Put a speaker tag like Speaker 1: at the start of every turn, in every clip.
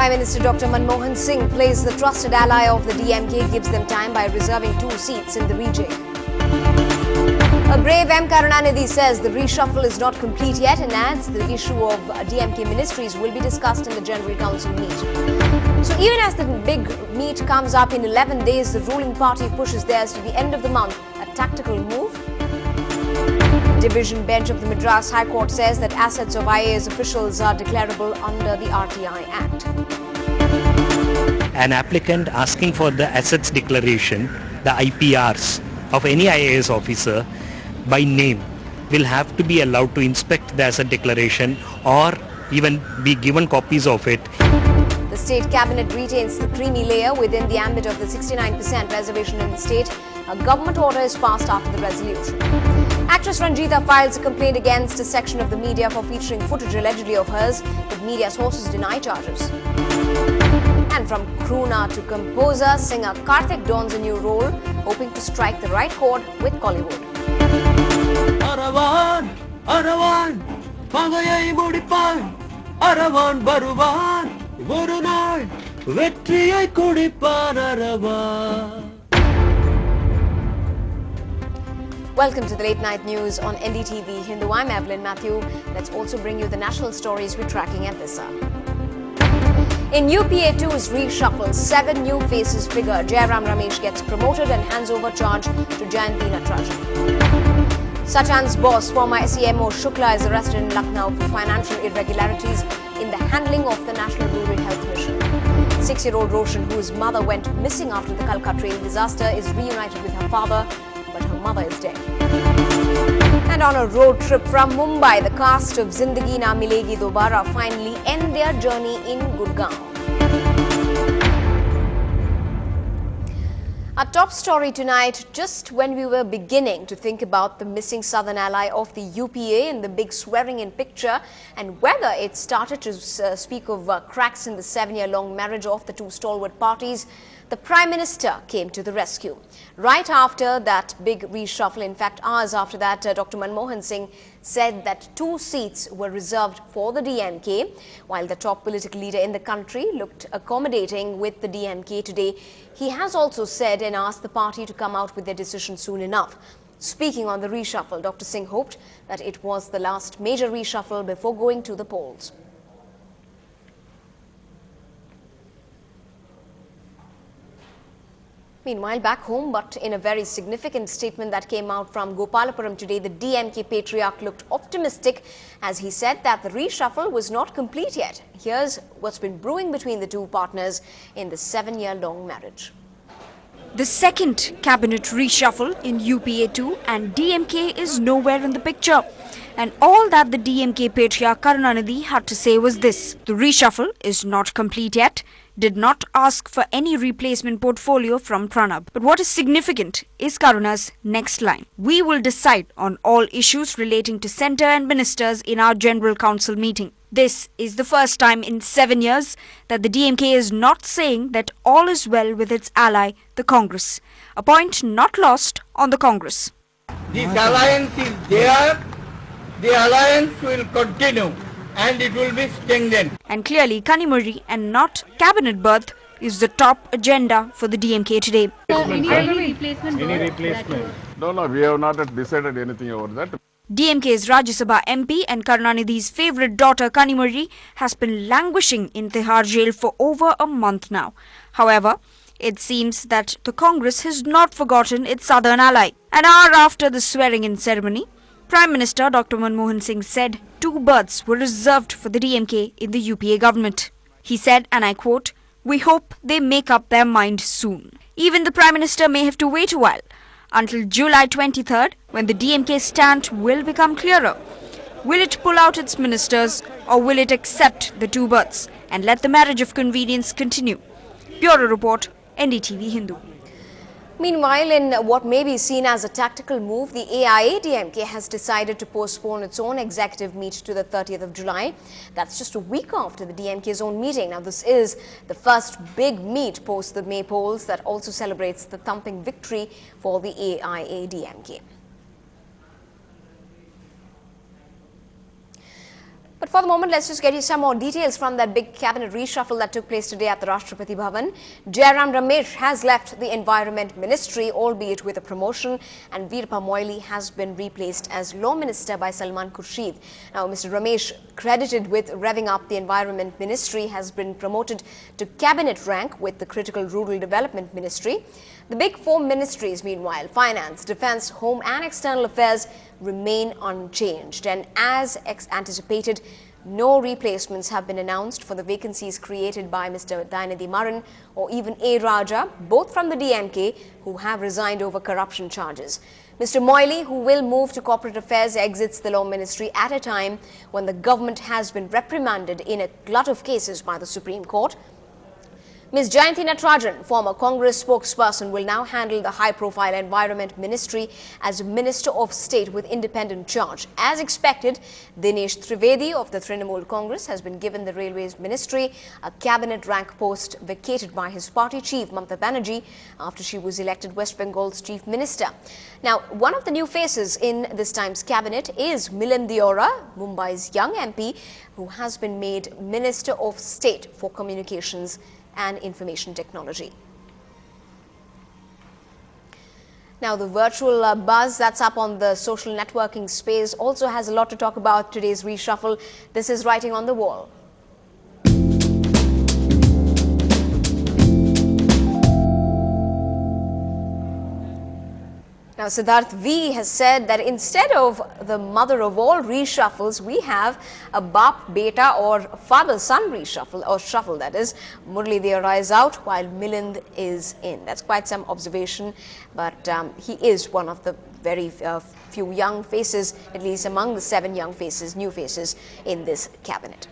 Speaker 1: Prime Minister Dr. Manmohan Singh plays the trusted ally of the DMK, gives them time by reserving 2 seats in the region. A brave M. Karunanidhi says the reshuffle is not complete yet and adds the issue of DMK ministries will be discussed in the General Council meet. So even as the big meet comes up in 11 days, the ruling party pushes theirs to the end of the month, a tactical move. Division bench of the Madras High Court says that assets of IAS officials are declarable under the RTI Act.
Speaker 2: An applicant asking for the assets declaration, the IPRs of any IAS officer by name will have to be allowed to inspect the asset declaration or even be given copies of it.
Speaker 1: The state cabinet retains the creamy layer within the ambit of the 69% reservation in the state. A government order is passed after the resolution. Actress Ranjita files a complaint against a section of the media for featuring footage allegedly of hers, but media sources deny charges. And from crooner to composer, singer Karthik dons a new role, hoping to strike the right chord with Kollywood.
Speaker 3: Aravan, Aravan, Pagayai Mudipan, Aravan Baruvan, Burunai, Vetriyai Kudipan Aravan.
Speaker 1: Welcome to the late night news on NDTV Hindu. I'm Evelyn Matthew. Let's also bring you the national stories we're tracking at this hour. In UPA2's reshuffle, 7 new faces figure. Jairam Ramesh gets promoted and hands over charge to Jayanti Natraj. Sachan's boss, former CMO Shukla, is arrested in Lucknow for financial irregularities in the handling of the National Rural Health Mission. 6-year-old Roshan, whose mother went missing after the Kalka train disaster, is reunited with her father, but her mother is dead. And on a road trip from Mumbai, the cast of Zindagi Na Milegi Dobara finally end their journey in Gurgaon. Our top story tonight, just when we were beginning to think about the missing southern ally of the UPA in the big swearing-in picture and whether it started to speak of cracks in the 7-year-long marriage of the two stalwart parties, the Prime Minister came to the rescue. Right after that big reshuffle, in fact hours after that, Dr. Manmohan Singh said that 2 seats were reserved for the DMK. While the top political leader in the country looked accommodating with the DMK today, he has also said and asked the party to come out with their decision soon enough. Speaking on the reshuffle, Dr. Singh hoped that it was the last major reshuffle before going to the polls. Meanwhile, back home, but in a very significant statement that came out from Gopalapuram today, the DMK patriarch looked optimistic as he said that the reshuffle was not complete yet. Here's what's been brewing between the two partners in the 7-year-long marriage.
Speaker 4: The second cabinet reshuffle in UPA2 and DMK is nowhere in the picture. And all that the DMK patriarch Karunanidhi had to say was this: the reshuffle is not complete yet, did not ask for any replacement portfolio from Pranab. But what is significant is Karuna's next line: we will decide on all issues relating to centre and ministers in our General Council meeting. This is the first time in 7 years that the DMK is not saying that all is well with its ally, the Congress. A point not lost on the Congress.
Speaker 3: This alliance is there, the alliance will continue and it will be strengthened.
Speaker 4: And clearly Kanimuri and not cabinet berth is the top agenda for the DMK today.
Speaker 5: Any replacement?
Speaker 6: No, we have not decided anything over that.
Speaker 4: DMK's Rajya Sabha MP and Karunanidhi's favourite daughter Kanimuri has been languishing in Tihar jail for over a month now. However, it seems that the Congress has not forgotten its southern ally. An hour after the swearing-in ceremony, Prime Minister Dr. Manmohan Singh said 2 berths were reserved for the DMK in the UPA government. He said, and I quote, "We hope they make up their mind soon." Even the Prime Minister may have to wait a while, until July 23rd, when the DMK stand will become clearer. Will it pull out its ministers or will it accept the 2 berths and let the marriage of convenience continue? Bureau Report, NDTV Hindu.
Speaker 1: Meanwhile, in what may be seen as a tactical move, the AIA-DMK has decided to postpone its own executive meet to the 30th of July. That's just a week after the DMK's own meeting. Now, this is the first big meet post the May polls that also celebrates the thumping victory for the AIA-DMK. But for the moment, let's just get you some more details from that big cabinet reshuffle that took place today at the Rashtrapati Bhavan. Jairam Ramesh has left the Environment Ministry, albeit with a promotion, and Veerappa Moily has been replaced as Law Minister by Salman Khurshid. Now, Mr. Ramesh, credited with revving up the Environment Ministry, has been promoted to cabinet rank with the Critical Rural Development Ministry. The big four ministries, meanwhile, Finance, Defence, Home and External Affairs, remain unchanged. And as anticipated, no replacements have been announced for the vacancies created by Mr. Dayanidhi Maran or even A. Raja, both from the DMK, who have resigned over corruption charges. Mr. Moily, who will move to Corporate Affairs, exits the Law Ministry at a time when the government has been reprimanded in a glut of cases by the Supreme Court. Ms. Jayanti Natarajan, former Congress spokesperson, will now handle the high-profile Environment Ministry as Minister of State with independent charge. As expected, Dinesh Trivedi of the Trinamool Congress has been given the Railways Ministry, a cabinet rank post vacated by his party chief, Mamata Banerjee, after she was elected West Bengal's chief minister. Now, one of the new faces in this time's cabinet is Milind Deora, Mumbai's young MP, who has been made Minister of State for Communications and Information Technology. Now, the virtual buzz that's up on the social networking space also has a lot to talk about today's reshuffle. This is Writing on the Wall. Now, Siddharth V has said that instead of the mother of all reshuffles, we have a Bap Beta or father-son reshuffle, or shuffle that is. Murli Deora is out while Milind is in. That's quite some observation, but he is one of the very few young faces, at least among the 7 young faces, new faces in this cabinet.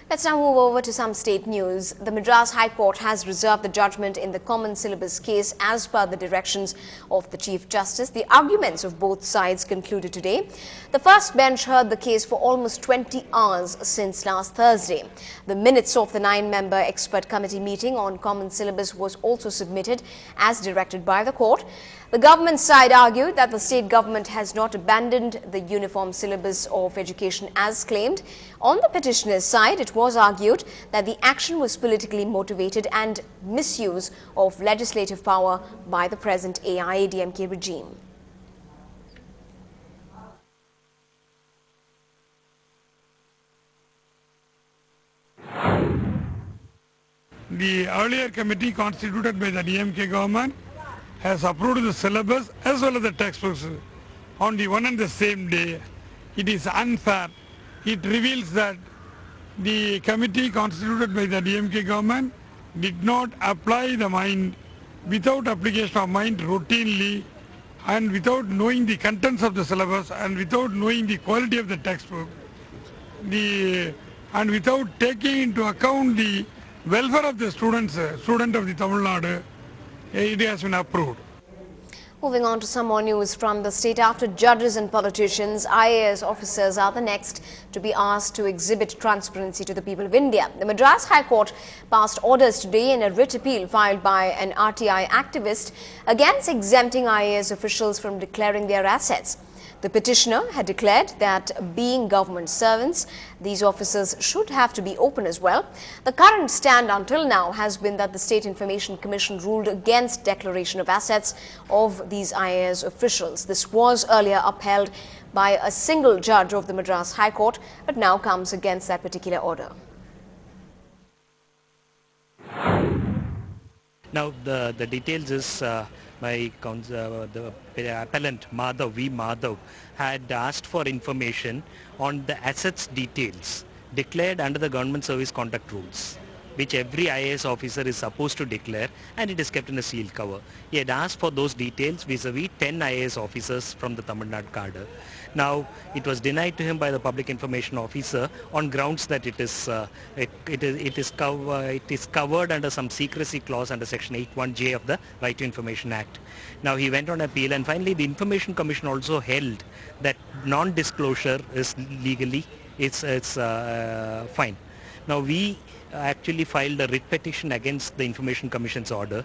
Speaker 1: Let's now move over to some state news. The Madras High Court has reserved the judgment in the common syllabus case as per the directions of the Chief Justice. The arguments of both sides concluded today. The first bench heard the case for almost 20 hours since last Thursday. The minutes of the 9-member expert committee meeting on common syllabus was also submitted as directed by the court. The government side argued that the state government has not abandoned the uniform syllabus of education as claimed. On the petitioner's side, it was argued that the action was politically motivated and misuse of legislative power by the present AIADMK regime.
Speaker 7: The earlier committee constituted by the DMK government has approved the syllabus as well as the textbooks on the one and the same day. It is unfair. It reveals that the committee constituted by the DMK government did not apply the mind without application of mind routinely and without knowing the contents of the syllabus and without knowing the quality of the textbook and without taking into account the welfare of the student of the Tamil Nadu. It has been approved.
Speaker 1: Moving on to some more news from the state. After judges and politicians, IAS officers are the next to be asked to exhibit transparency to the people of India. The Madras High Court passed orders today in a writ appeal filed by an RTI activist against exempting IAS officials from declaring their assets. The petitioner had declared that being government servants, these officers should have to be open as well. The current stand until now has been that the State Information Commission ruled against declaration of assets of these IAS officials. This was earlier upheld by a single judge of the Madras High Court, but now comes against that particular order.
Speaker 2: Now, the details is the appellant Madhav V. Madhav had asked for information on the assets details declared under the government service conduct rules, which every IAS officer is supposed to declare, and it is kept in a sealed cover. He had asked for those details vis-a-vis 10 IAS officers from the Tamil Nadu cadre. Now, it was denied to him by the public information officer on grounds that it is covered under some secrecy clause under section 81J of the Right to Information Act. Now, he went on appeal, and finally the Information Commission also held that non-disclosure is legally fine. Now, we actually filed a writ petition against the Information Commission's order,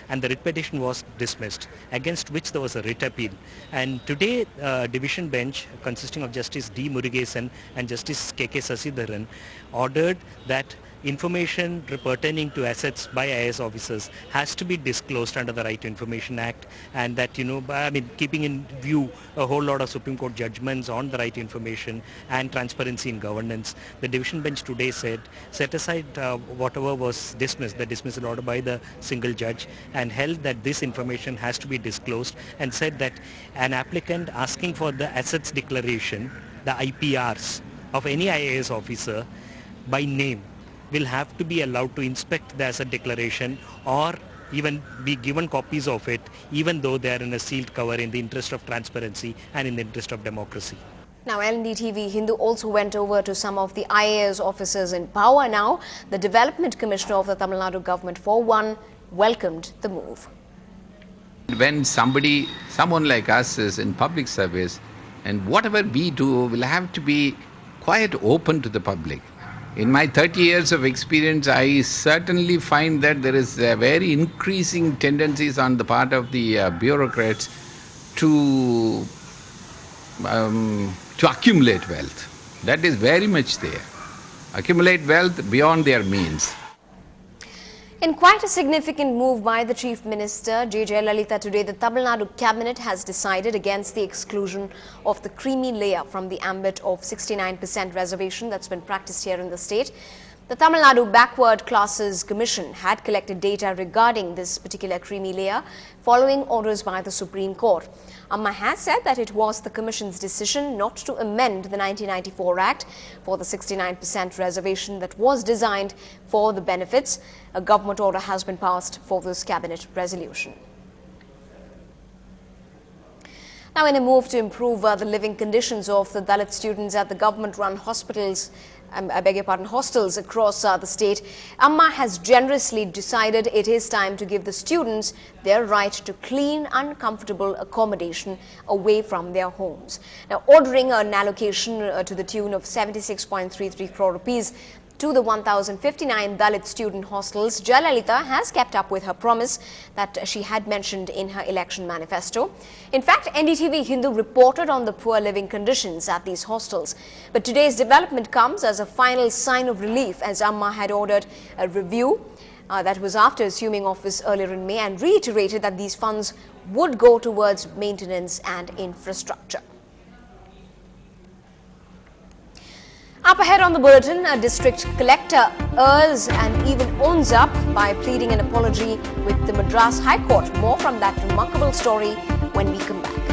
Speaker 2: and the writ petition was dismissed, against which there was a writ appeal. And today, division bench consisting of Justice D. Murugesan and Justice K.K. Sasidharan ordered that information pertaining to assets by IAS officers has to be disclosed under the Right to Information Act, and that, keeping in view a whole lot of Supreme Court judgments on the right to information and transparency in governance, the division bench today said, set aside whatever was dismissed, the dismissal order by the single judge, and held that this information has to be disclosed, and said that an applicant asking for the assets declaration, the IPRs of any IAS officer by name, will have to be allowed to inspect the asset declaration or even be given copies of it, even though they are in a sealed cover, in the interest of transparency and in the interest of democracy.
Speaker 1: Now, NDTV-Hindu also went over to some of the IAS officers in power now. The Development Commissioner of the Tamil Nadu government, for one, welcomed the move.
Speaker 8: When someone like us is in public service, and whatever we do will have to be quite open to the public. In my 30 years of experience, I certainly find that there is a very increasing tendencies on the part of the bureaucrats to accumulate wealth. That is very much there. Accumulate wealth beyond their means.
Speaker 1: In quite a significant move by the Chief Minister, J. Jayalalitha, today the Tamil Nadu Cabinet has decided against the exclusion of the creamy layer from the ambit of 69% reservation that's been practiced here in the state. The Tamil Nadu Backward Classes Commission had collected data regarding this particular creamy layer following orders by the Supreme Court. Amma has said that it was the Commission's decision not to amend the 1994 Act for the 69% reservation that was designed for the benefits. A government order has been passed for this cabinet resolution. Now, in a move to improve the living conditions of the Dalit students at the government-run hostels across the state, Amma has generously decided it is time to give the students their right to clean, uncomfortable accommodation away from their homes. Now, ordering an allocation to the tune of 76.33 crore rupees to the 1,059 Dalit student hostels, Jayalalitha has kept up with her promise that she had mentioned in her election manifesto. In fact, NDTV-Hindu reported on the poor living conditions at these hostels. But today's development comes as a final sign of relief, as Amma had ordered a review that was after assuming office earlier in May, and reiterated that these funds would go towards maintenance and infrastructure. Up ahead on the bulletin, a district collector errs and even owns up by pleading an apology with the Madras High Court. More from that remarkable story when we come back.